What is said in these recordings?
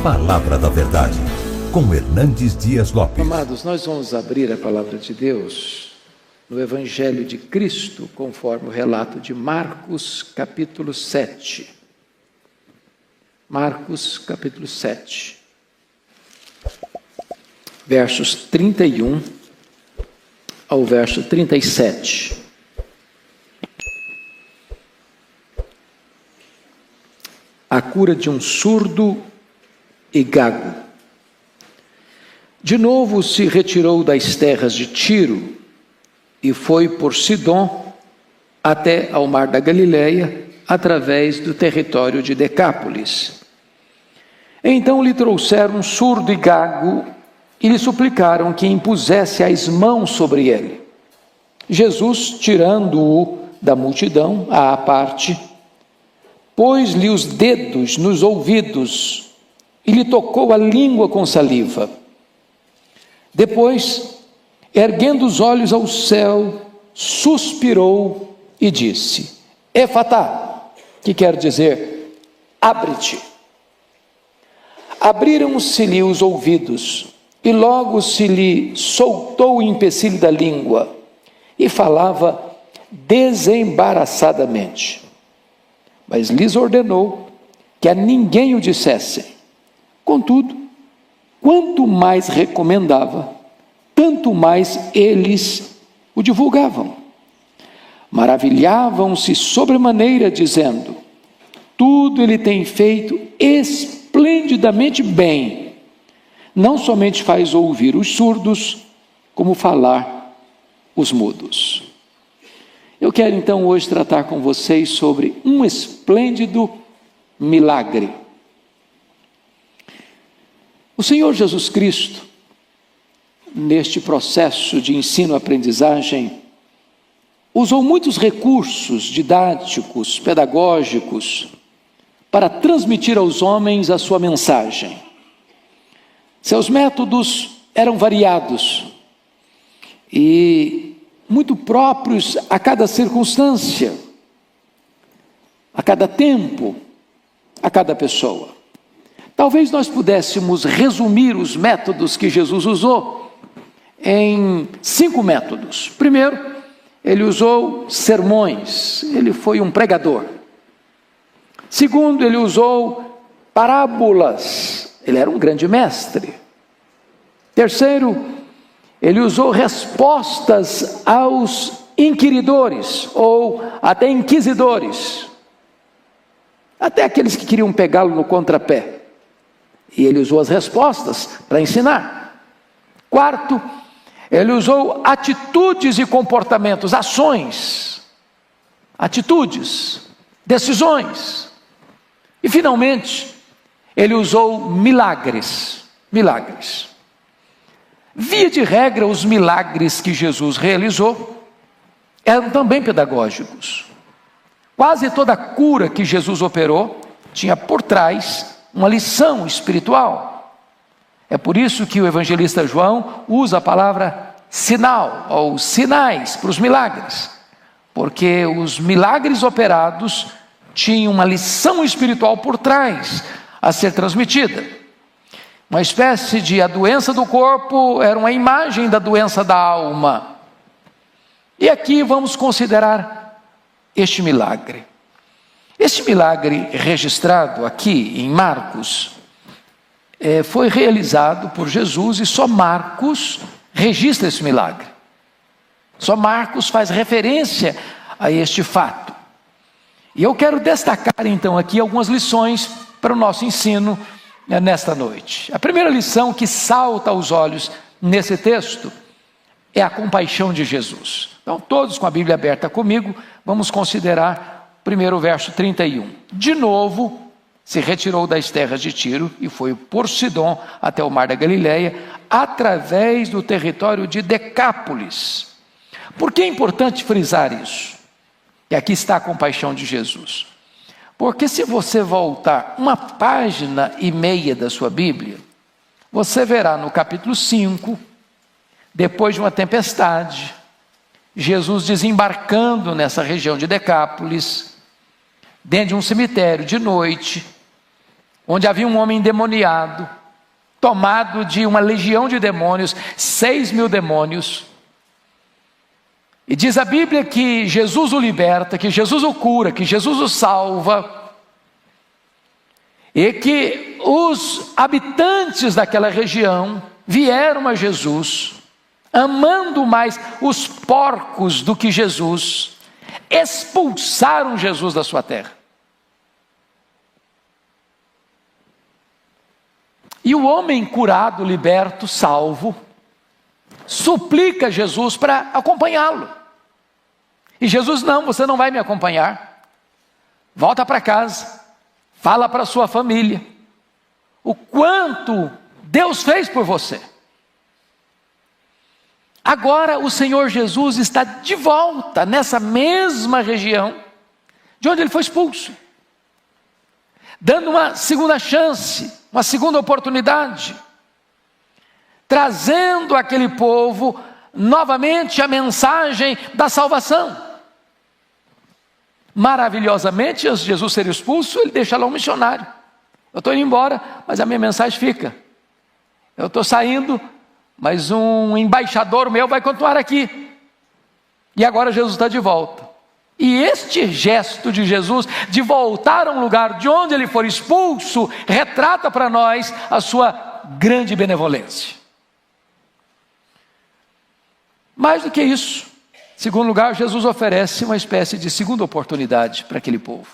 Palavra da Verdade, com Hernandes Dias Lopes. Amados, nós vamos abrir a Palavra de Deus no Evangelho de Cristo, conforme o relato de Marcos, capítulo 7. Marcos, capítulo 7. Versos 31 ao verso 37. A cura de um surdo e gago. De novo se retirou das terras de Tiro e foi por Sidom até ao mar da Galileia, através do território de Decápolis. Então lhe trouxeram um surdo e gago e lhe suplicaram que impusesse as mãos sobre ele. Jesus, tirando-o da multidão à parte, pôs-lhe os dedos nos ouvidos e lhe tocou a língua com saliva. Depois, erguendo os olhos ao céu, suspirou e disse: Efatá, que quer dizer, abre-te. Abriram-se-lhe os ouvidos, e logo se lhe soltou o empecilho da língua, e falava desembaraçadamente. Mas lhes ordenou que a ninguém o dissessem. Contudo, quanto mais recomendava, tanto mais eles o divulgavam. Maravilhavam-se sobremaneira, dizendo: tudo ele tem feito esplendidamente bem. Não somente faz ouvir os surdos, como falar os mudos. Eu quero então hoje tratar com vocês sobre um esplêndido milagre. O Senhor Jesus Cristo, neste processo de ensino-aprendizagem, usou muitos recursos didáticos, pedagógicos, para transmitir aos homens a sua mensagem. Seus métodos eram variados e muito próprios a cada circunstância, a cada tempo, a cada pessoa. Talvez nós pudéssemos resumir os métodos que Jesus usou em 5 métodos. Primeiro, ele usou sermões, ele foi um pregador. Segundo, ele usou parábolas, ele era um grande mestre. Terceiro, ele usou respostas aos inquiridores, ou até inquisidores, até aqueles que queriam pegá-lo no contrapé. E ele usou as respostas para ensinar. Quarto, ele usou atitudes e comportamentos, ações, atitudes, decisões. E finalmente, ele usou milagres. Via de regra, os milagres que Jesus realizou eram também pedagógicos. Quase toda cura que Jesus operou tinha por trás uma lição espiritual. É por isso que o evangelista João usa a palavra sinal, ou sinais, para os milagres. Porque os milagres operados tinham uma lição espiritual por trás a ser transmitida. Uma espécie de a doença do corpo era uma imagem da doença da alma. E aqui vamos considerar este milagre. Este milagre registrado aqui em Marcos foi realizado por Jesus e só Marcos registra esse milagre. Só Marcos faz referência a este fato. E eu quero destacar então aqui algumas lições para o nosso ensino nesta noite. A primeira lição que salta aos olhos nesse texto é a compaixão de Jesus. Então, todos com a Bíblia aberta comigo, vamos considerar primeiro o verso 31. De novo, se retirou das terras de Tiro e foi por Sidom até o mar da Galileia, através do território de Decápolis. Por que é importante frisar isso? E aqui está a compaixão de Jesus. Porque se você voltar 1,5 páginas da sua Bíblia, você verá no capítulo 5, depois de uma tempestade, Jesus desembarcando nessa região de Decápolis, dentro de um cemitério de noite, onde havia um homem endemoniado, tomado de uma legião de demônios, 6.000 demônios. E diz a Bíblia que Jesus o liberta, que Jesus o cura, que Jesus o salva, e que os habitantes daquela região vieram a Jesus, amando mais os porcos do que Jesus, expulsaram Jesus da sua terra. E o homem curado, liberto, salvo, suplica Jesus para acompanhá-lo. E Jesus: não, você não vai me acompanhar. Volta para casa, fala para a sua família o quanto Deus fez por você. Agora o Senhor Jesus está de volta nessa mesma região de onde ele foi expulso, dando uma segunda chance, uma segunda oportunidade, trazendo àquele povo novamente a mensagem da salvação. Maravilhosamente, antes de Jesus ser expulso, ele deixa lá um missionário: eu estou indo embora, mas a minha mensagem fica. Eu estou saindo, mas um embaixador meu vai continuar aqui. E agora Jesus está de volta. E este gesto de Jesus de voltar a um lugar de onde ele foi expulso, retrata para nós a sua grande benevolência. Mais do que isso, em segundo lugar, Jesus oferece uma espécie de segunda oportunidade para aquele povo.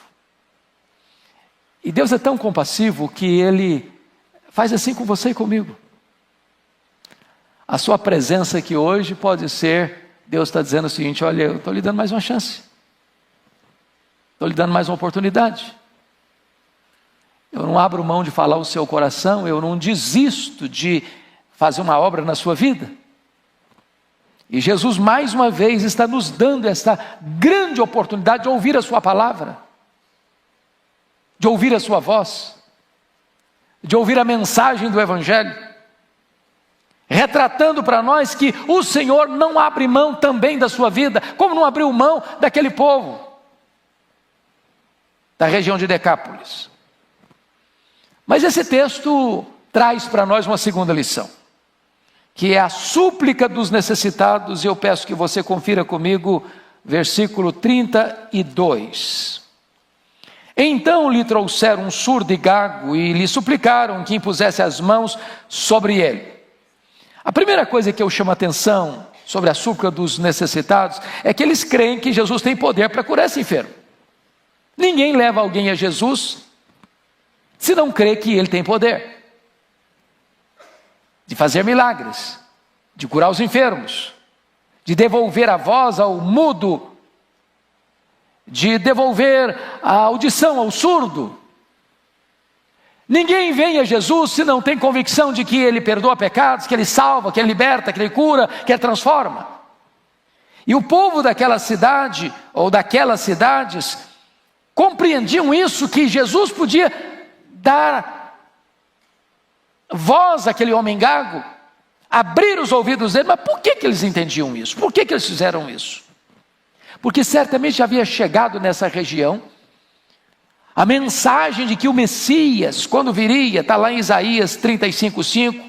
E Deus é tão compassivo que ele faz assim com você e comigo. A sua presença aqui hoje pode ser, Deus está dizendo o seguinte: olha, eu estou lhe dando mais uma chance, estou lhe dando mais uma oportunidade. Eu não abro mão de falar o seu coração, eu não desisto de fazer uma obra na sua vida. E Jesus mais uma vez está nos dando esta grande oportunidade de ouvir a sua palavra, de ouvir a sua voz, de ouvir a mensagem do Evangelho, retratando para nós que o Senhor não abre mão também da sua vida, como não abriu mão daquele povo da região de Decápolis. Mas esse texto traz para nós uma segunda lição, que é a súplica dos necessitados, e eu peço que você confira comigo, versículo 32. Então lhe trouxeram um surdo e gago, e lhe suplicaram que impusesse as mãos sobre ele. A primeira coisa que eu chamo a atenção sobre a súplica dos necessitados é que eles creem que Jesus tem poder para curar esse enfermo. Ninguém leva alguém a Jesus se não crê que ele tem poder de fazer milagres, de curar os enfermos, de devolver a voz ao mudo, de devolver a audição ao surdo. Ninguém vem a Jesus se não tem convicção de que ele perdoa pecados, que ele salva, que ele liberta, que ele cura, que ele transforma. E o povo daquela cidade, ou daquelas cidades, compreendiam isso, que Jesus podia dar voz àquele homem gago, abrir os ouvidos dele. Mas por que eles entendiam isso? Por que eles fizeram isso? Porque certamente havia chegado nessa região a mensagem de que o Messias, quando viria, está lá em Isaías 35:5,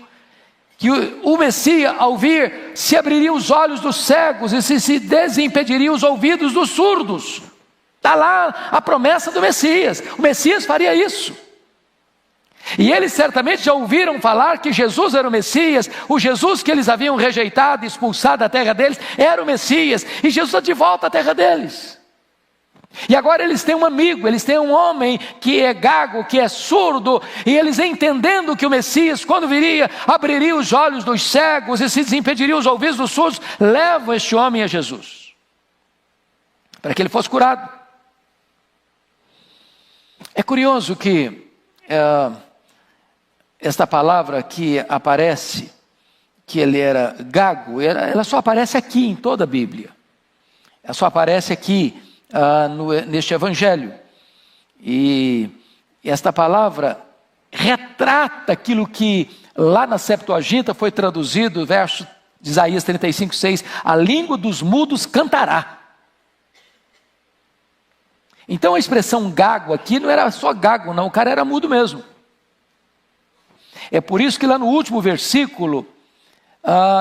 que o Messias, ao vir, se abriria os olhos dos cegos e se desimpediria os ouvidos dos surdos. Está lá a promessa do Messias. O Messias faria isso. E eles certamente já ouviram falar que Jesus era o Messias, o Jesus que eles haviam rejeitado e expulsado da terra deles, era o Messias, e Jesus está de volta à terra deles. E agora eles têm um amigo, eles têm um homem que é gago, que é surdo, e eles entendendo que o Messias, quando viria, abriria os olhos dos cegos e se desimpediria os ouvidos dos surdos, levam este homem a Jesus, para que ele fosse curado. É curioso que esta palavra que aparece, que ele era gago, ela só aparece aqui em toda a Bíblia. Ela só aparece aqui neste Evangelho. E esta palavra retrata aquilo que lá na Septuaginta foi traduzido, verso de Isaías 35:6, a língua dos mudos cantará. Então a expressão gago aqui não era só gago não, o cara era mudo mesmo. É por isso que lá no último versículo,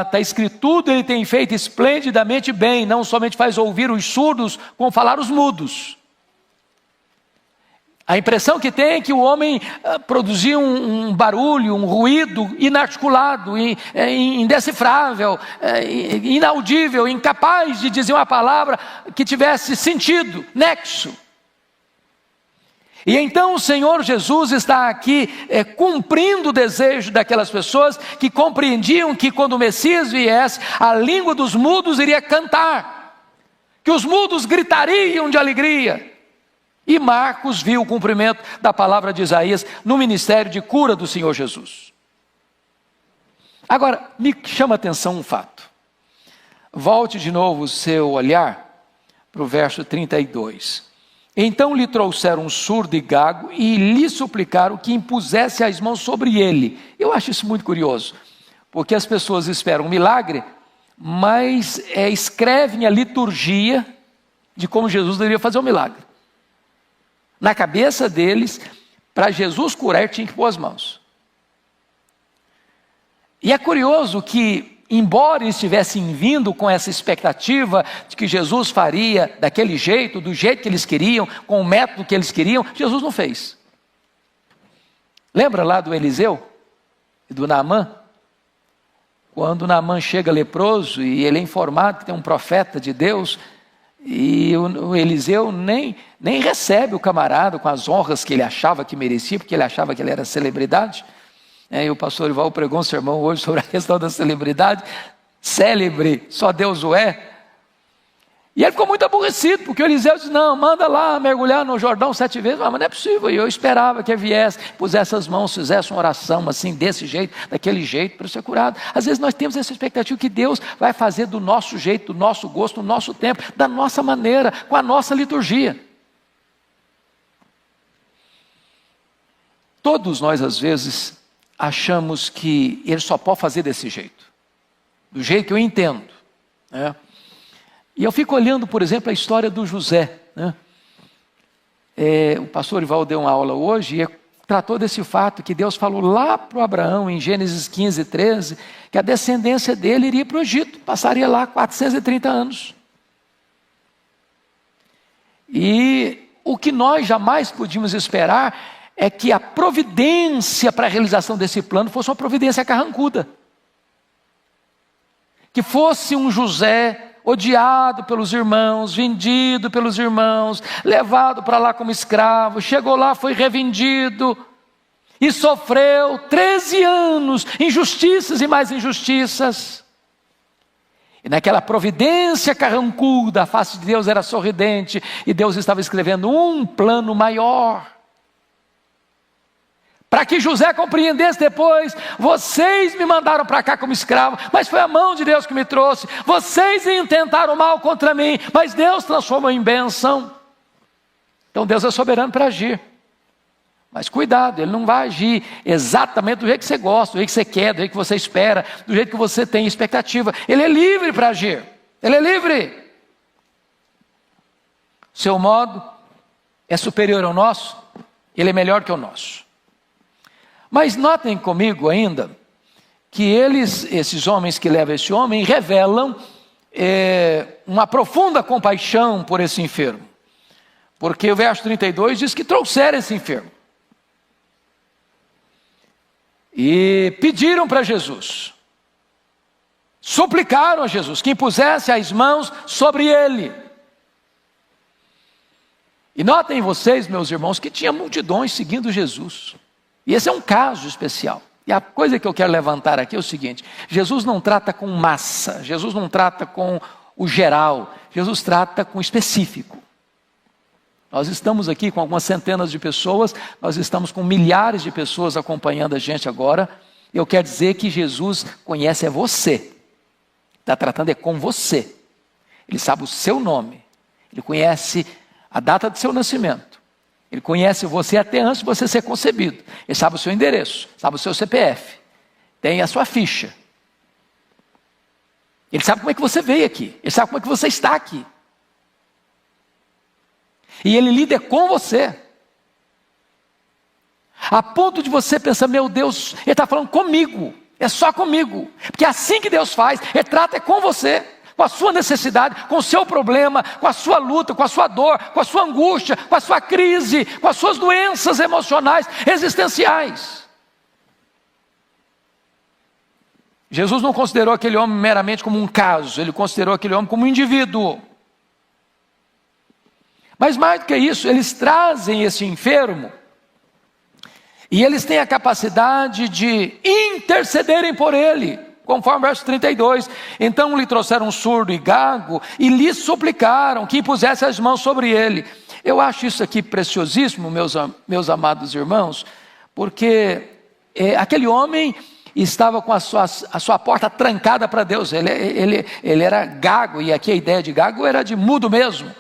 está escrito: tudo ele tem feito esplendidamente bem, não somente faz ouvir os surdos, como falar os mudos. A impressão que tem é que o homem produzia um barulho, um ruído inarticulado, indecifrável, inaudível, incapaz de dizer uma palavra que tivesse sentido, nexo. E então o Senhor Jesus está aqui cumprindo o desejo daquelas pessoas que compreendiam que quando o Messias viesse, a língua dos mudos iria cantar, que os mudos gritariam de alegria. E Marcos viu o cumprimento da palavra de Isaías no ministério de cura do Senhor Jesus. Agora, me chama a atenção um fato. Volte de novo o seu olhar para o verso 32. Então lhe trouxeram um surdo e gago e lhe suplicaram que impusesse as mãos sobre ele. Eu acho isso muito curioso, porque as pessoas esperam um milagre, mas escrevem a liturgia de como Jesus deveria fazer o milagre. Na cabeça deles, para Jesus curar, tinha que pôr as mãos. E é curioso que, embora eles estivessem vindo com essa expectativa de que Jesus faria daquele jeito, do jeito que eles queriam, com o método que eles queriam, Jesus não fez. Lembra lá do Eliseu e do Naamã? Quando Naamã chega leproso e ele é informado que tem um profeta de Deus, e o Eliseu nem recebe o camarada com as honras que ele achava que merecia, porque ele achava que ele era celebridade. E o pastor Ival pregou um sermão hoje sobre a questão da celebridade. Célebre, só Deus o é. E ele ficou muito aborrecido, porque o Eliseu disse: não, manda lá mergulhar no Jordão 7 vezes. Mas não é possível. E eu esperava que ele viesse, pusesse as mãos, fizesse uma oração assim, desse jeito, daquele jeito, para ser curado. Às vezes nós temos essa expectativa que Deus vai fazer do nosso jeito, do nosso gosto, do nosso tempo, da nossa maneira, com a nossa liturgia. Todos nós, às vezes, achamos que Ele só pode fazer desse jeito, do jeito que eu entendo, né? E eu fico olhando, por exemplo, a história do José, né? O pastor Ival deu uma aula hoje e tratou desse fato que Deus falou lá para o Abraão, em Gênesis 15, 13, que a descendência dele iria para o Egito, passaria lá 430 anos. E o que nós jamais podíamos esperar é que a providência para a realização desse plano fosse uma providência carrancuda. Que fosse um José odiado pelos irmãos, vendido pelos irmãos, levado para lá como escravo, chegou lá, foi revendido e sofreu 13 anos, injustiças e mais injustiças. E naquela providência carrancuda, a face de Deus era sorridente e Deus estava escrevendo um plano maior. Para que José compreendesse depois: vocês me mandaram para cá como escravo, mas foi a mão de Deus que me trouxe. Vocês intentaram mal contra mim, mas Deus transformou em bênção. Então Deus é soberano para agir. Mas cuidado, Ele não vai agir exatamente do jeito que você gosta, do jeito que você quer, do jeito que você espera, do jeito que você tem expectativa. Ele é livre para agir. Ele é livre. Seu modo é superior ao nosso, Ele é melhor que o nosso. Mas notem comigo ainda que esses homens que levam esse homem, revelam uma profunda compaixão por esse enfermo. Porque o verso 32 diz que trouxeram esse enfermo. E pediram para Jesus, suplicaram a Jesus que impusesse as mãos sobre ele. E notem vocês, meus irmãos, que tinha multidões seguindo Jesus. E esse é um caso especial. E a coisa que eu quero levantar aqui é o seguinte: Jesus não trata com massa, Jesus não trata com o geral, Jesus trata com o específico. Nós estamos aqui com algumas centenas de pessoas, nós estamos com milhares de pessoas acompanhando a gente agora. Eu quero dizer que Jesus conhece você, está tratando com você. Ele sabe o seu nome, Ele conhece a data do seu nascimento. Ele conhece você até antes de você ser concebido. Ele sabe o seu endereço, sabe o seu CPF, tem a sua ficha. Ele sabe como é que você veio aqui, Ele sabe como é que você está aqui. E Ele lida com você. A ponto de você pensar, meu Deus, Ele está falando comigo, é só comigo. Porque é assim que Deus faz, Ele trata com você, com a sua necessidade, com o seu problema, com a sua luta, com a sua dor, com a sua angústia, com a sua crise, com as suas doenças emocionais, existenciais. Jesus não considerou aquele homem meramente como um caso, Ele considerou aquele homem como um indivíduo. Mas mais do que isso, eles trazem esse enfermo e eles têm a capacidade de intercederem por ele, conforme o verso 32. Então lhe trouxeram um surdo e gago e lhe suplicaram que impusesse as mãos sobre ele. Eu acho isso aqui preciosíssimo, meus amados irmãos, porque aquele homem estava com a sua porta trancada para Deus. Ele era gago, e aqui a ideia de gago era de mudo mesmo.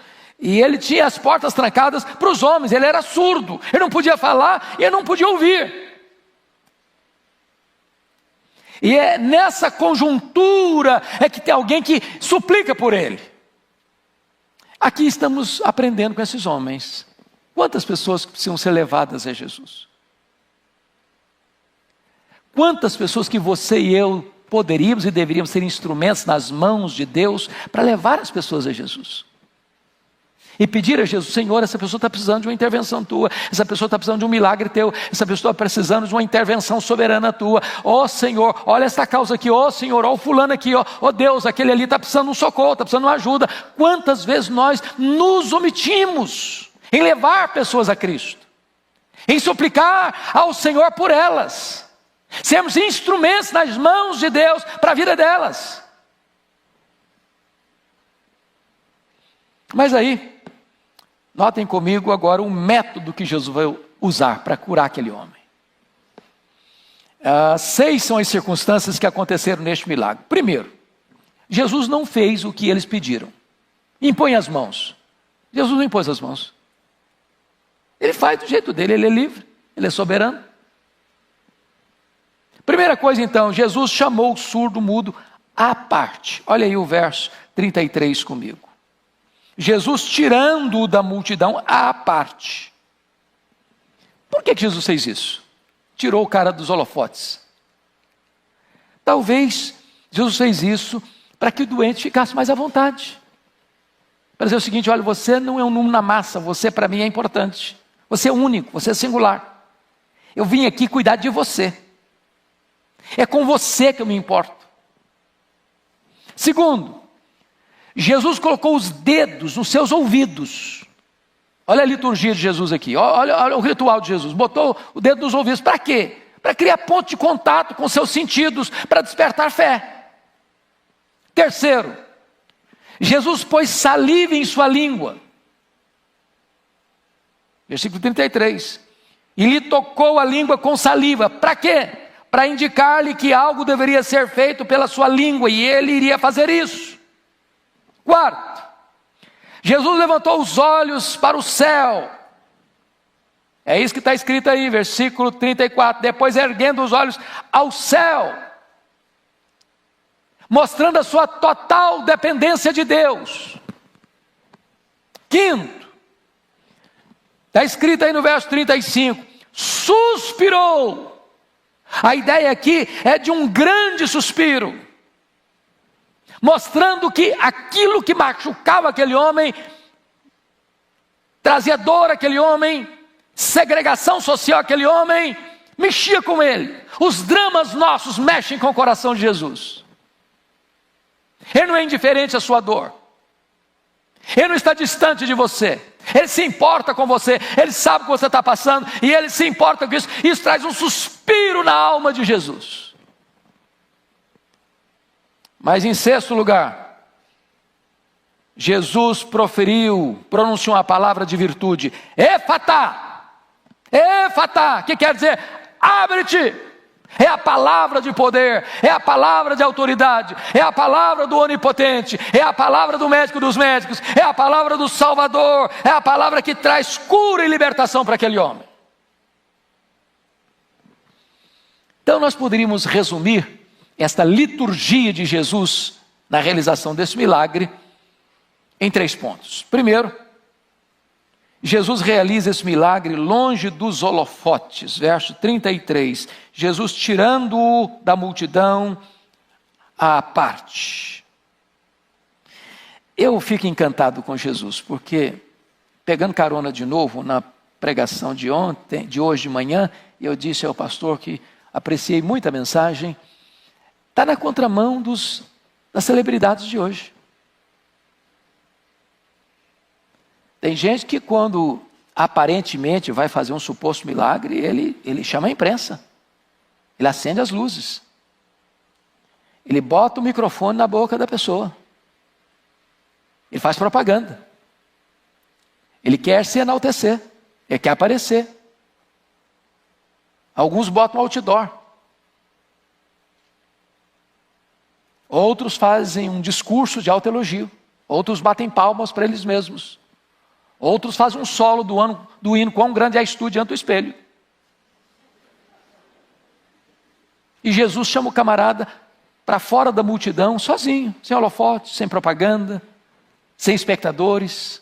E ele tinha as portas trancadas para os homens, ele era surdo, ele não podia falar e ele não podia ouvir. E é nessa conjuntura que tem alguém que suplica por ele. Aqui estamos aprendendo com esses homens. Quantas pessoas precisam ser levadas a Jesus? Quantas pessoas que você e eu poderíamos e deveríamos ser instrumentos nas mãos de Deus para levar as pessoas a Jesus? E pedir a Jesus, Senhor, essa pessoa está precisando de uma intervenção tua, essa pessoa está precisando de um milagre teu, essa pessoa está precisando de uma intervenção soberana tua. Ó Senhor, olha essa causa aqui, ó Senhor, ó o fulano aqui, ó Deus, aquele ali está precisando de um socorro, está precisando de uma ajuda. Quantas vezes nós nos omitimos em levar pessoas a Cristo, em suplicar ao Senhor por elas, sermos instrumentos nas mãos de Deus para a vida delas. Mas aí, notem comigo agora o método que Jesus vai usar para curar aquele homem. 6 são as circunstâncias que aconteceram neste milagre. Primeiro, Jesus não fez o que eles pediram. Impõe as mãos. Jesus não impôs as mãos. Ele faz do jeito dele, ele é livre, ele é soberano. Primeira coisa então, Jesus chamou o surdo mudo à parte. Olha aí o verso 33 comigo. Jesus tirando-o da multidão à parte. Por que Jesus fez isso? Tirou o cara dos holofotes. Talvez Jesus fez isso para que o doente ficasse mais à vontade. Para dizer o seguinte, olha, você não é um número na massa, você para mim é importante. Você é único, você é singular. Eu vim aqui cuidar de você. É com você que eu me importo. Segundo, Jesus colocou os dedos nos seus ouvidos. Olha a liturgia de Jesus aqui, olha o ritual de Jesus. Botou o dedo nos ouvidos, para quê? Para criar ponto de contato com seus sentidos, para despertar fé. Terceiro, Jesus pôs saliva em sua língua. Versículo 33. E lhe tocou a língua com saliva, para quê? Para indicar-lhe que algo deveria ser feito pela sua língua, e ele iria fazer isso. Quarto, Jesus levantou os olhos para o céu. É isso que está escrito aí, versículo 34. Depois erguendo os olhos ao céu, mostrando a sua total dependência de Deus. Quinto, está escrito aí no verso 35. Suspirou. A ideia aqui é de um grande suspiro, mostrando que aquilo que machucava aquele homem, trazia dor àquele homem, segregação social àquele homem, mexia com ele. Os dramas nossos mexem com o coração de Jesus. Ele não é indiferente à sua dor. Ele não está distante de você. Ele se importa com você. Ele sabe o que você está passando e ele se importa com isso. Isso traz um suspiro na alma de Jesus. Mas em sexto lugar, Jesus pronunciou uma palavra de virtude. Efatá, efatá, que quer dizer, abre-te. É a palavra de poder, é a palavra de autoridade, é a palavra do onipotente, é a palavra do médico dos médicos, é a palavra do Salvador, é a palavra que traz cura e libertação para aquele homem. Então nós poderíamos resumir esta liturgia de Jesus na realização desse milagre em 3 pontos. Primeiro, Jesus realiza esse milagre longe dos holofotes, verso 33, Jesus tirando-o da multidão à parte. Eu fico encantado com Jesus, porque, pegando carona de novo na pregação de hoje de manhã, eu disse ao pastor que apreciei muito a mensagem, está na contramão das celebridades de hoje. Tem gente que quando aparentemente vai fazer um suposto milagre, ele chama a imprensa, ele acende as luzes, ele bota o microfone na boca da pessoa, ele faz propaganda, ele quer se enaltecer, ele quer aparecer. Alguns botam outdoor, outros fazem um discurso de autoelogio, outros batem palmas para eles mesmos. Outros fazem um solo do hino, quão grande és tu diante do espelho. E Jesus chama o camarada para fora da multidão, sozinho, sem holofote, sem propaganda, sem espectadores,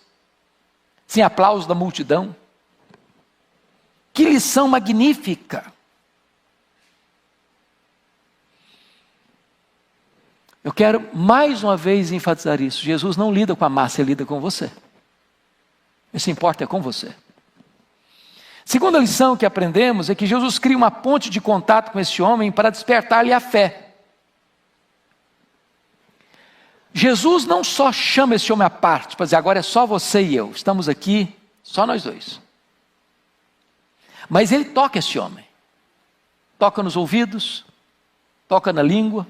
sem aplauso da multidão. Que lição magnífica! Eu quero mais uma vez enfatizar isso. Jesus não lida com a massa, ele lida com você. Ele se importa com você. Segunda lição que aprendemos é que Jesus cria uma ponte de contato com esse homem para despertar-lhe a fé. Jesus não só chama esse homem à parte, para dizer, agora é só você e eu, estamos aqui, só nós dois. Mas ele toca esse homem. Toca nos ouvidos, toca na língua.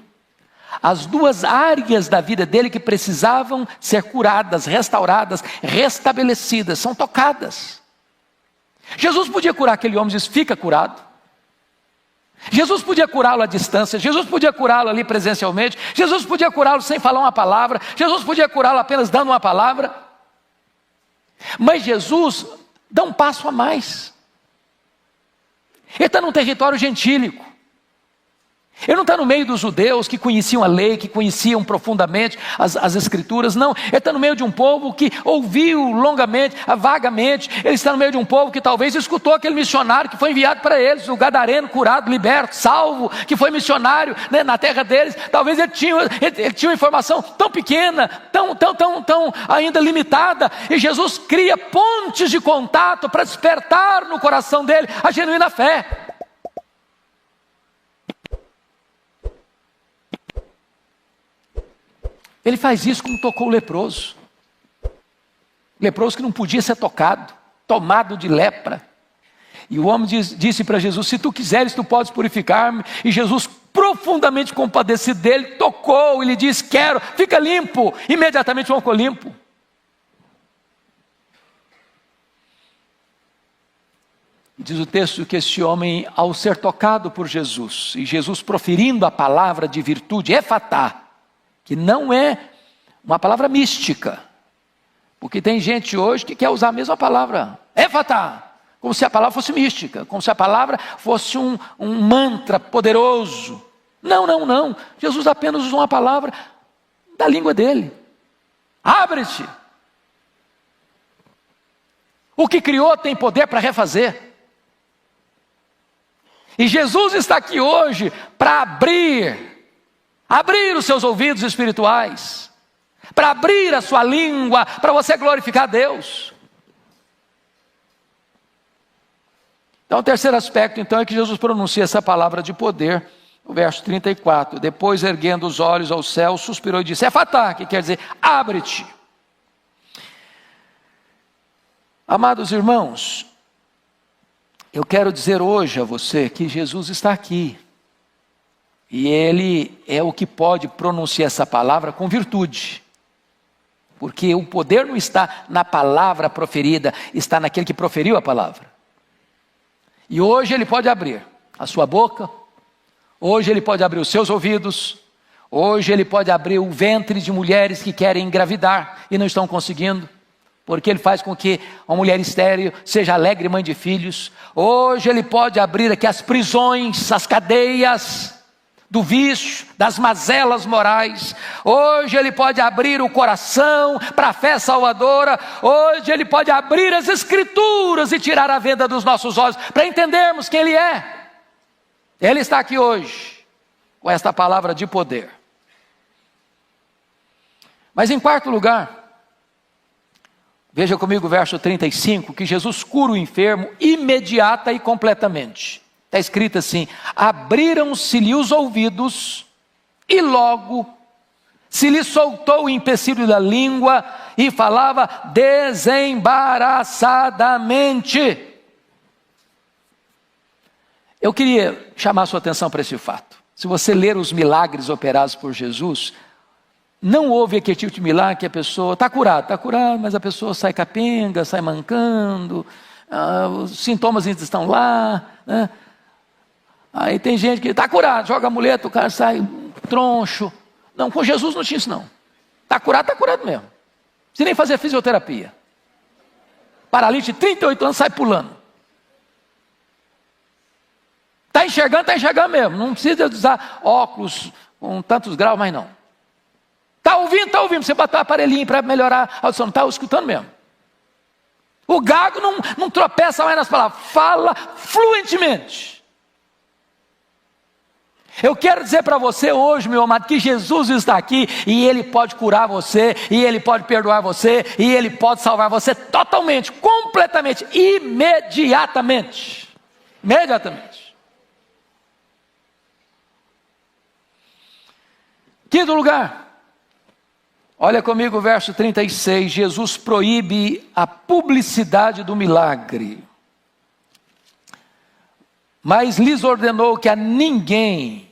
As duas áreas da vida dele que precisavam ser curadas, restauradas, restabelecidas, são tocadas. Jesus podia curar aquele homem e diz, fica curado. Jesus podia curá-lo à distância, Jesus podia curá-lo ali presencialmente, Jesus podia curá-lo sem falar uma palavra, Jesus podia curá-lo apenas dando uma palavra. Mas Jesus dá um passo a mais. Ele está num território gentílico. Ele não está no meio dos judeus que conheciam a lei, que conheciam profundamente as escrituras, não. Ele está no meio de um povo que ouviu longamente, vagamente. Ele está no meio de um povo que talvez escutou aquele missionário que foi enviado para eles, o gadareno, curado, liberto, salvo, que foi missionário, né, na terra deles. Talvez ele tinha uma informação tão pequena, tão ainda limitada, e Jesus cria pontes de contato para despertar no coração dele a genuína fé. Ele faz isso como tocou o leproso. Leproso que não podia ser tocado, tomado de lepra. E o homem disse para Jesus, se tu quiseres, tu podes purificar-me. E Jesus, profundamente compadecido dele, tocou e lhe disse, quero, fica limpo. Imediatamente o homem ficou limpo. Diz o texto que este homem, ao ser tocado por Jesus, e Jesus proferindo a palavra de virtude, efatá, que não é uma palavra mística, porque tem gente hoje que quer usar a mesma palavra, efatá, como se a palavra fosse mística, como se a palavra fosse um mantra poderoso. Não, Jesus apenas usou uma palavra da língua dele, abre-te. O que criou tem poder para refazer. E Jesus está aqui hoje para abrir os seus ouvidos espirituais, para abrir a sua língua, para você glorificar a Deus. Então o terceiro aspecto então é que Jesus pronuncia essa palavra de poder, o verso 34, depois erguendo os olhos ao céu, suspirou e disse, efatá, que quer dizer, abre-te. Amados irmãos, eu quero dizer hoje a você que Jesus está aqui. E Ele é o que pode pronunciar essa palavra com virtude. Porque o poder não está na palavra proferida, está naquele que proferiu a palavra. E hoje Ele pode abrir a sua boca, hoje Ele pode abrir os seus ouvidos, hoje Ele pode abrir o ventre de mulheres que querem engravidar e não estão conseguindo. Porque Ele faz com que uma mulher estéril seja alegre mãe de filhos. Hoje Ele pode abrir aqui as prisões, as cadeias, do vício, das mazelas morais. Hoje Ele pode abrir o coração para a fé salvadora. Hoje Ele pode abrir as Escrituras e tirar a venda dos nossos olhos para entendermos quem Ele é. Ele está aqui hoje com esta palavra de poder. Mas em quarto lugar, veja comigo o verso 35, que Jesus cura o enfermo imediata e completamente. Está escrito assim: abriram-se-lhe os ouvidos e logo se lhe soltou o empecilho da língua e falava desembaraçadamente. Eu queria chamar a sua atenção para esse fato. Se você ler os milagres operados por Jesus, não houve aquele tipo de milagre que a pessoa está curada, mas a pessoa sai capenga, sai mancando, os sintomas ainda estão lá, né? Aí tem gente que está curado, joga a muleta, o cara sai troncho. Não, com Jesus não tinha isso não. Está curado mesmo. Se nem fazer fisioterapia. Paralítico de 38 anos sai pulando. Está enxergando mesmo. Não precisa usar óculos com tantos graus, mas não. Está ouvindo. Você botar um aparelhinho para melhorar a audição. Não está escutando mesmo. O gago não tropeça mais nas palavras. Fala fluentemente. Eu quero dizer para você hoje, meu amado, que Jesus está aqui e Ele pode curar você, e Ele pode perdoar você, e Ele pode salvar você totalmente, completamente, imediatamente. Quinto lugar, olha comigo o verso 36, Jesus proíbe a publicidade do milagre, mas lhes ordenou que a ninguém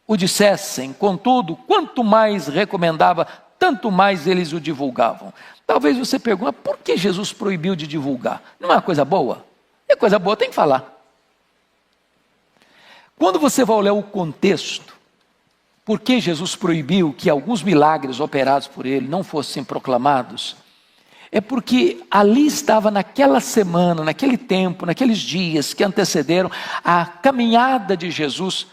o dissessem, contudo, quanto mais recomendava, tanto mais eles o divulgavam. Talvez você pergunte, por que Jesus proibiu de divulgar? Não é uma coisa boa? É coisa boa, tem que falar. Quando você vai olhar o contexto, por que Jesus proibiu que alguns milagres operados por Ele não fossem proclamados? É porque ali estava naquela semana, naquele tempo, naqueles dias que antecederam a caminhada de Jesus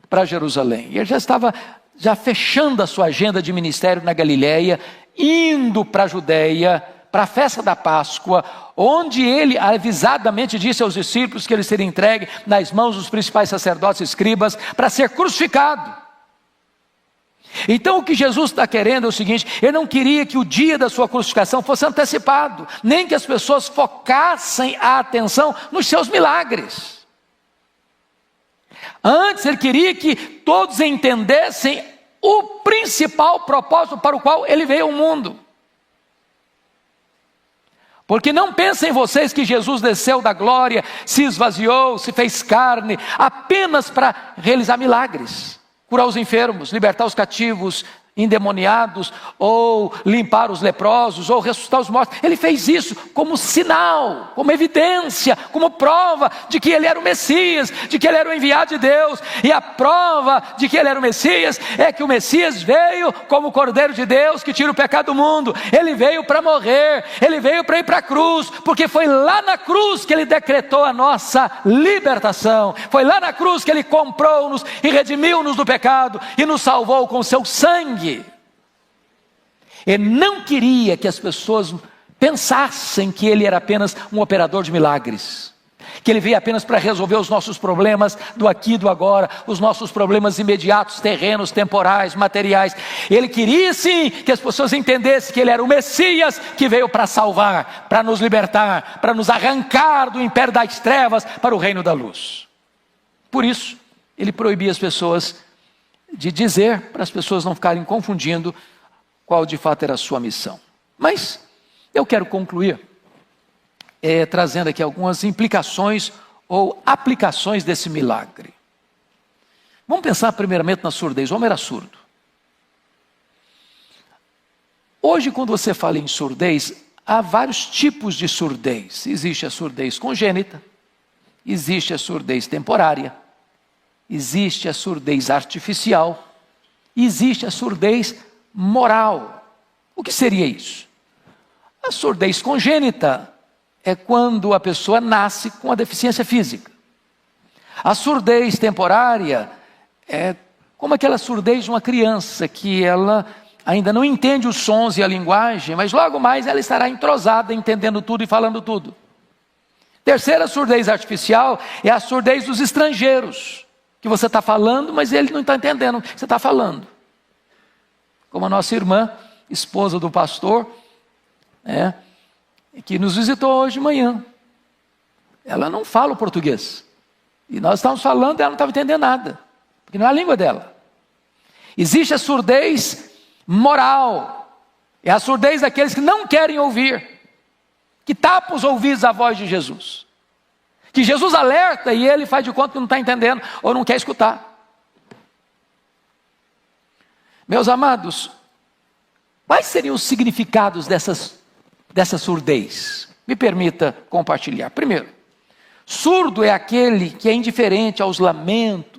para Jerusalém. E ele já estava fechando a sua agenda de ministério na Galileia, indo para a Judéia, para a festa da Páscoa, onde ele avisadamente disse aos discípulos que ele seria entregue nas mãos dos principais sacerdotes e escribas para ser crucificado. Então o que Jesus está querendo é o seguinte: Ele não queria que o dia da sua crucificação fosse antecipado, nem que as pessoas focassem a atenção nos seus milagres. Antes Ele queria que todos entendessem o principal propósito para o qual Ele veio ao mundo. Porque não pensem vocês que Jesus desceu da glória, se esvaziou, se fez carne, apenas para realizar milagres. Curar os enfermos, libertar os cativos, endemoniados, ou limpar os leprosos, ou ressuscitar os mortos. Ele fez isso como sinal, como evidência, como prova de que Ele era o Messias, de que Ele era o enviado de Deus. E a prova de que Ele era o Messias é que o Messias veio como o Cordeiro de Deus que tira o pecado do mundo. Ele veio para morrer, Ele veio para ir para a cruz, porque foi lá na cruz que Ele decretou a nossa libertação. Foi lá na cruz que Ele comprou-nos e redimiu-nos do pecado e nos salvou com o seu sangue. Ele não queria que as pessoas pensassem que Ele era apenas um operador de milagres, que Ele veio apenas para resolver os nossos problemas do aqui e do agora, os nossos problemas imediatos, terrenos, temporais, materiais. Ele queria sim que as pessoas entendessem que Ele era o Messias que veio para salvar, para nos libertar, para nos arrancar do império das trevas para o reino da luz. Por isso, Ele proibia as pessoas de dizer, para as pessoas não ficarem confundindo qual de fato era a sua missão. Mas eu quero concluir trazendo aqui algumas implicações ou aplicações desse milagre. Vamos pensar primeiramente na surdez. O homem era surdo. Hoje, quando você fala em surdez, há vários tipos de surdez. Existe a surdez congênita, existe a surdez temporária, existe a surdez artificial, existe a surdez moral. O que seria isso? A surdez congênita é quando a pessoa nasce com a deficiência física. A surdez temporária é como aquela surdez de uma criança, que ela ainda não entende os sons e a linguagem, mas logo mais ela estará entrosada, entendendo tudo e falando tudo. Terceira surdez artificial é a surdez dos estrangeiros, que você está falando, mas ele não está entendendo o que você está falando. Como a nossa irmã, esposa do pastor, que nos visitou hoje de manhã. Ela não fala o português. E nós estávamos falando, ela não estava entendendo nada, porque não é a língua dela. Existe a surdez moral, é a surdez daqueles que não querem ouvir, que tapa os ouvidos à voz de Jesus, que Jesus alerta e ele faz de conta que não está entendendo ou não quer escutar. Meus amados, quais seriam os significados dessa surdez? Me permita compartilhar. Primeiro, surdo é aquele que é indiferente aos lamentos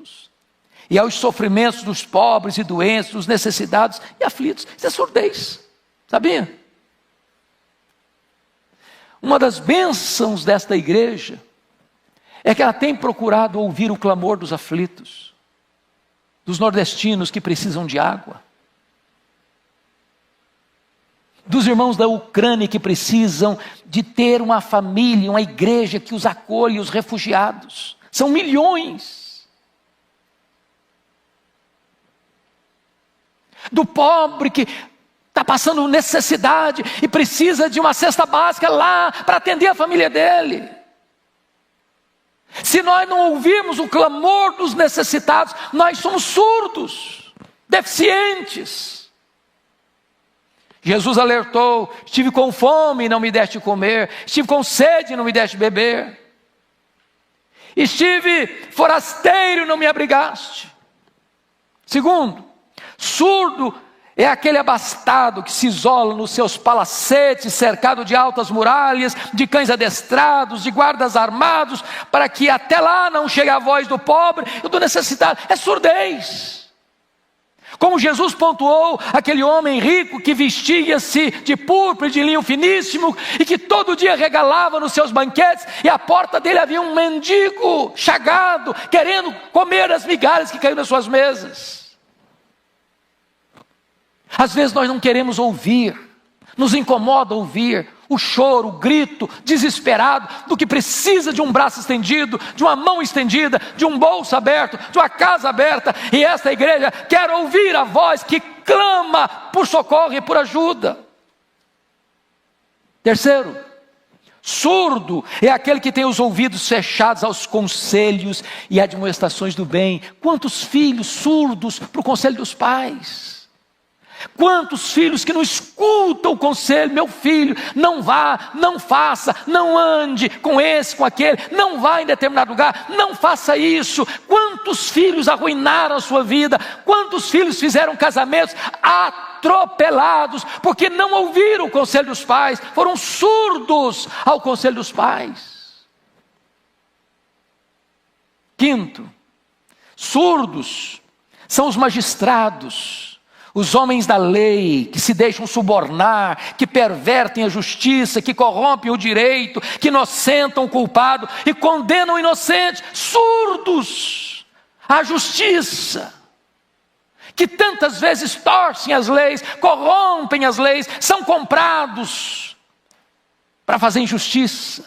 e aos sofrimentos dos pobres e doentes, dos necessitados e aflitos. Isso é surdez, sabia? Uma das bênçãos desta igreja é que ela tem procurado ouvir o clamor dos aflitos, dos nordestinos que precisam de água, dos irmãos da Ucrânia que precisam de ter uma família, uma igreja que os acolhe, os refugiados. São milhões. Do pobre que está passando necessidade e precisa de uma cesta básica lá para atender a família dele. Se nós não ouvirmos o clamor dos necessitados, nós somos surdos, deficientes. Jesus alertou: estive com fome e não me deste comer, estive com sede e não me deste beber, estive forasteiro e não me abrigaste. Segundo, surdo é aquele abastado que se isola nos seus palacetes, cercado de altas muralhas, de cães adestrados, de guardas armados, para que até lá não chegue a voz do pobre e do necessitado. É surdez. Como Jesus pontuou aquele homem rico que vestia-se de púrpura e de linho finíssimo e que todo dia regalava nos seus banquetes, e à porta dele havia um mendigo chagado, querendo comer as migalhas que caíram nas suas mesas. Às vezes nós não queremos ouvir, nos incomoda ouvir o choro, o grito desesperado do que precisa de um braço estendido, de uma mão estendida, de um bolso aberto, de uma casa aberta. E esta igreja quer ouvir a voz que clama por socorro e por ajuda. Terceiro, surdo é aquele que tem os ouvidos fechados aos conselhos e admoestações do bem. Quantos filhos surdos para o conselho dos pais? Quantos filhos que não escutam o conselho: meu filho, não vá, não faça, não ande com esse, com aquele, não vá em determinado lugar, não faça isso. Quantos filhos arruinaram a sua vida, quantos filhos fizeram casamentos atropelados, porque não ouviram o conselho dos pais, foram surdos ao conselho dos pais. Quinto, surdos são os magistrados, os homens da lei, que se deixam subornar, que pervertem a justiça, que corrompem o direito, que inocentam o culpado e condenam o inocente, surdos à justiça, que tantas vezes torcem as leis, corrompem as leis, são comprados para fazer injustiça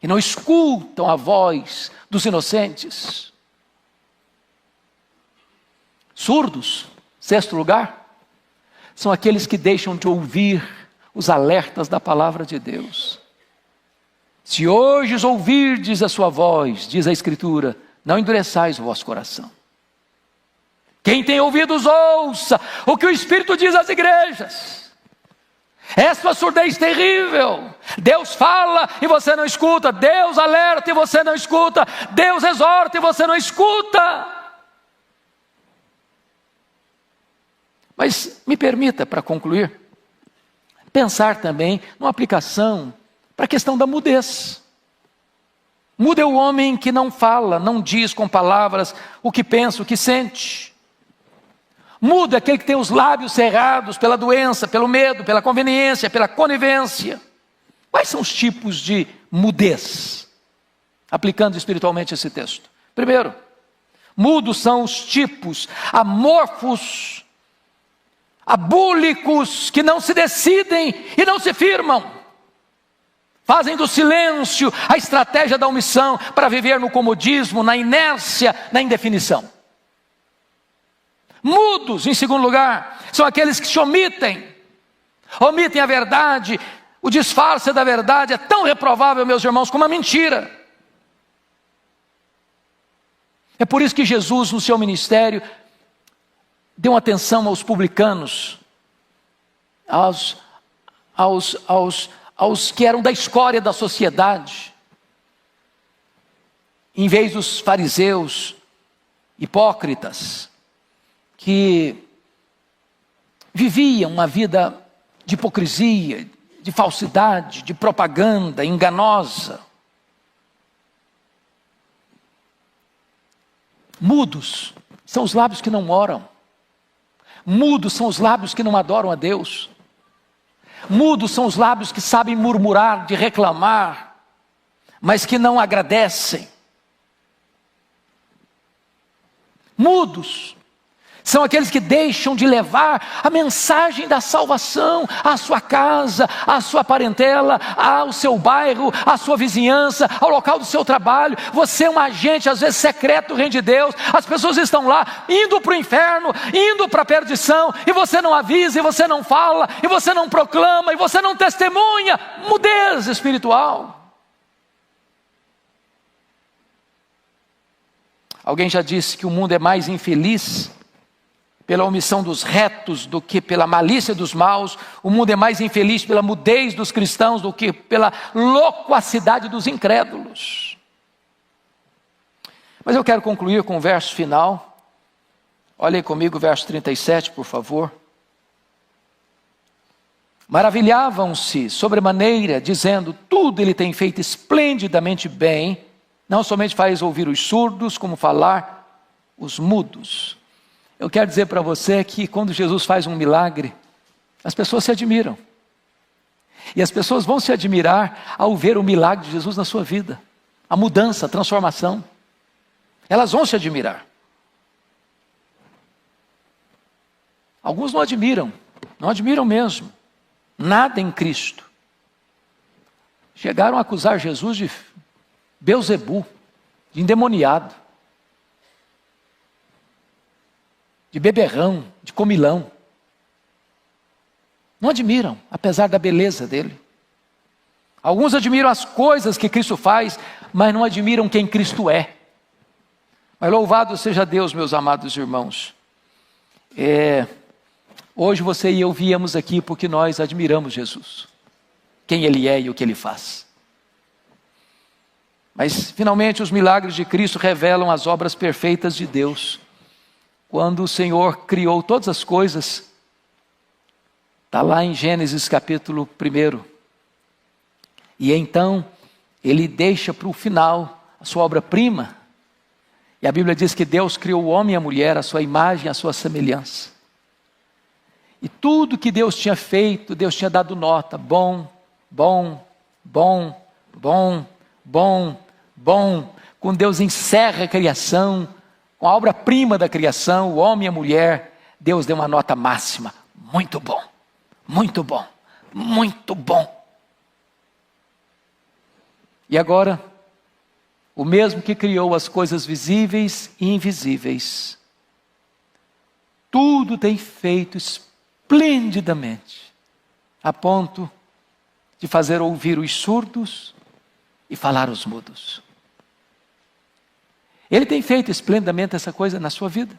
e não escutam a voz dos inocentes. Surdos. Sexto lugar, são aqueles que deixam de ouvir os alertas da palavra de Deus. Se hoje os ouvirdes a sua voz, diz a Escritura, não endureçais o vosso coração. Quem tem ouvidos, ouça o que o Espírito diz às igrejas. Essa surdez terrível. Deus fala e você não escuta, Deus alerta e você não escuta, Deus exorta e você não escuta. Mas me permita, para concluir, pensar também numa aplicação para a questão da mudez. Mudo é o homem que não fala, não diz com palavras o que pensa, o que sente. Mudo é aquele que tem os lábios cerrados pela doença, pelo medo, pela conveniência, pela conivência. Quais são os tipos de mudez? Aplicando espiritualmente esse texto. Primeiro, Mudos são os tipos amorfos, abúlicos, que não se decidem e não se firmam. Fazem do silêncio a estratégia da omissão para viver no comodismo, na inércia, na indefinição. Mudos, em segundo lugar, são aqueles que se omitem a verdade. O disfarce da verdade é tão reprovável, meus irmãos, como a mentira. É por isso que Jesus, no seu ministério, deu atenção aos publicanos, aos que eram da escória da sociedade, em vez dos fariseus hipócritas, que viviam uma vida de hipocrisia, de falsidade, de propaganda enganosa. Mudos são os lábios que não oram. Mudos são os lábios que não adoram a Deus. Mudos são os lábios que sabem murmurar, de reclamar, mas que não agradecem. Mudos são aqueles que deixam de levar a mensagem da salvação à sua casa, à sua parentela, ao seu bairro, à sua vizinhança, ao local do seu trabalho. Você é um agente, às vezes secreto do reino de Deus. As pessoas estão lá, indo para o inferno, indo para a perdição, e você não avisa, e você não fala, e você não proclama, e você não testemunha. Mudez espiritual. Alguém já disse que o mundo é mais infeliz pela omissão dos retos do que pela malícia dos maus. O mundo é mais infeliz pela mudez dos cristãos do que pela loquacidade dos incrédulos. Mas eu quero concluir com o verso final. Olhem comigo o verso 37, por favor. Maravilhavam-se sobremaneira, dizendo: tudo ele tem feito esplendidamente bem, não somente faz ouvir os surdos, como falar os mudos. Eu quero dizer para você que quando Jesus faz um milagre, as pessoas se admiram. E as pessoas vão se admirar ao ver o milagre de Jesus na sua vida. A mudança, a transformação. Elas vão se admirar. Alguns não admiram mesmo. Nada em Cristo. Chegaram a acusar Jesus de Beelzebu, de endemoniado, de beberrão, de comilão. Não admiram, apesar da beleza dele. Alguns admiram as coisas que Cristo faz, mas não admiram quem Cristo é. Mas louvado seja Deus, meus amados irmãos. Hoje você e eu viemos aqui porque nós admiramos Jesus, quem Ele é e o que Ele faz. Mas finalmente os milagres de Cristo revelam as obras perfeitas de Deus. Quando o Senhor criou todas as coisas, está lá em Gênesis capítulo 1. E então Ele deixa para o final a sua obra-prima. E a Bíblia diz que Deus criou o homem e a mulher, a sua imagem, a sua semelhança. E tudo que Deus tinha feito, Deus tinha dado nota: bom, bom, bom, bom, bom, bom. Quando Deus encerra a criação, com a obra-prima da criação, o homem e a mulher, Deus deu uma nota máxima: muito bom, muito bom, muito bom. E agora, o mesmo que criou as coisas visíveis e invisíveis, tudo tem feito esplendidamente, a ponto de fazer ouvir os surdos e falar os mudos. Ele tem feito esplendidamente essa coisa na sua vida.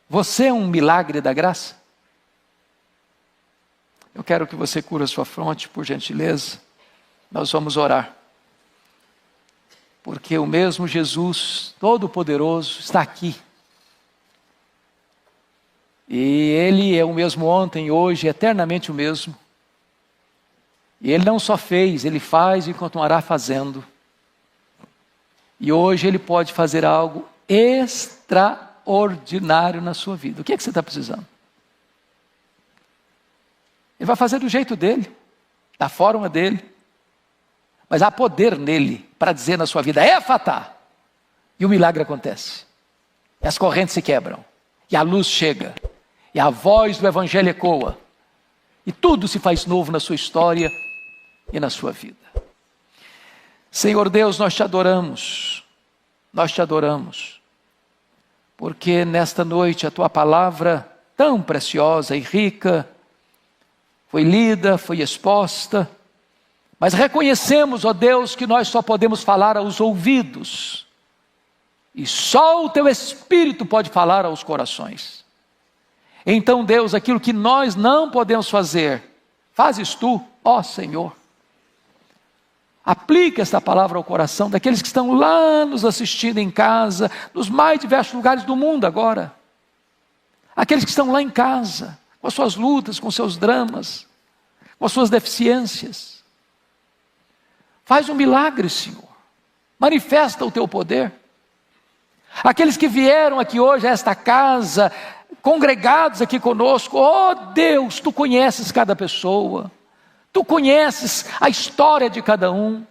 Você é um milagre da graça? Eu quero que você cure a sua fronte, por gentileza. Nós vamos orar. Porque o mesmo Jesus Todo-Poderoso está aqui. E Ele é o mesmo ontem, hoje, eternamente o mesmo. E Ele não só fez, Ele faz e continuará fazendo. E hoje Ele pode fazer algo extraordinário na sua vida. O que é que você está precisando? Ele vai fazer do jeito dele, da forma dele. Mas há poder nele para dizer na sua vida: Éfatá, E o milagre acontece. E as correntes se quebram. E a luz chega. E a voz do Evangelho ecoa. E tudo se faz novo na sua história e na sua vida. Senhor Deus, nós te adoramos. Nós te adoramos. Porque nesta noite a tua palavra tão preciosa e rica foi lida, foi exposta. Mas reconhecemos, ó Deus, que nós só podemos falar aos ouvidos. E só o teu Espírito pode falar aos corações. Então, Deus, aquilo que nós não podemos fazer, fazes tu, ó Senhor. Aplica esta palavra ao coração daqueles que estão lá nos assistindo em casa, nos mais diversos lugares do mundo agora. Aqueles que estão lá em casa, com as suas lutas, com seus dramas, com as suas deficiências. Faz um milagre, Senhor. Manifesta o teu poder. Aqueles que vieram aqui hoje a esta casa, congregados aqui conosco, ó Deus, tu conheces cada pessoa, tu conheces a história de cada um,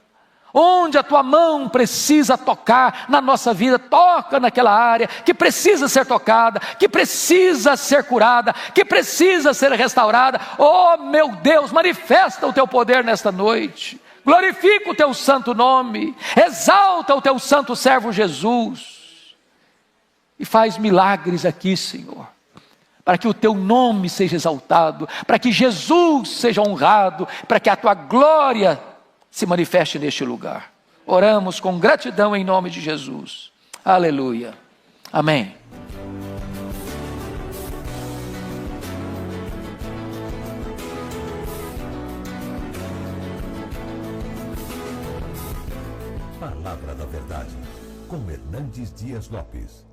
onde a tua mão precisa tocar na nossa vida, toca naquela área que precisa ser tocada, que precisa ser curada, que precisa ser restaurada. Oh meu Deus, manifesta o teu poder nesta noite, glorifica o teu santo nome, exalta o teu santo servo Jesus, e faz milagres aqui, Senhor, para que o teu nome seja exaltado, para que Jesus seja honrado, para que a tua glória se manifeste neste lugar. Oramos com gratidão em nome de Jesus. Aleluia. Amém. Palavra da Verdade, com Hernandes Dias Lopes.